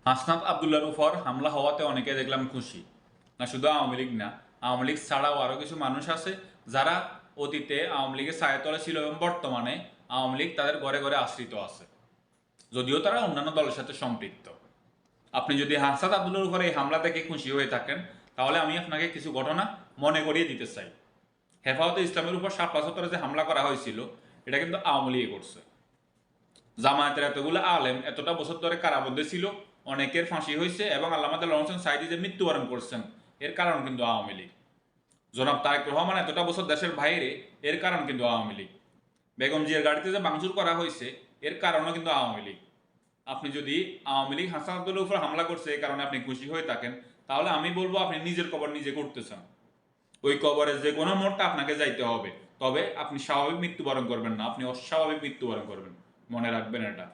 হাসনাত আবদুল্লাহর উপর হামলা হওয়াতে অনেকে দেখলাম খুশি। না শুধু আওয়ামী লীগ না, আওয়ামী লীগ ছাড়াও আরও কিছু মানুষ আছে যারা অতীতে আওয়ামী লীগের ছায়াতলে ছিল এবং বর্তমানে আওয়ামী লীগ তাদের ঘরে ঘরে আশ্রিত আছে, যদিও তারা অন্যান্য দলের সাথে সম্পৃক্ত। আপনি যদি হাসনাত আবদুল্লাহর উপরে এই হামলা থেকে খুশি হয়ে থাকেন, তাহলে আমি আপনাকে কিছু ঘটনা মনে করিয়ে দিতে চাই। হেফাজতে ইসলামের উপর 7/7 যে হামলা করা হয়েছিল, এটা কিন্তু আওয়ামী লীগ করছে। জামায়াতের এতগুলো আলেম এতটা বছর ধরে কারাবদ্ধ ছিল, অনেকের ফাঁসি হয়েছে এবং আল্লামা দেলোয়ার হোসেন সাঈদী যে মৃত্যুবরণ করছেন, এর কারণ কিন্তু আওয়ামী লীগ। জনাব তারেক রহমান এতটা বছর দেশের বাইরে, এর কারণ কিন্তু আওয়ামী লীগ। বেগম জিয়ার গাড়িতে যে ভাঙচুর করা হয়েছে, এর কারণও কিন্তু আওয়ামী লীগ। আপনি যদি আওয়ামী লীগ হাসান আব্দুল্লাহর উপর হামলা করছে এই কারণে আপনি খুশি হয়ে থাকেন, তাহলে আমি বলবো আপনি নিজের কবর নিজে করতেছেন। ওই কবরে যে কোনো মোড়টা আপনাকে যাইতে হবে, তবে আপনি স্বাভাবিক মৃত্যুবরণ করবেন না, আপনি অস্বাভাবিক মৃত্যুবরণ করবেন। মনে রাখবেন এটা।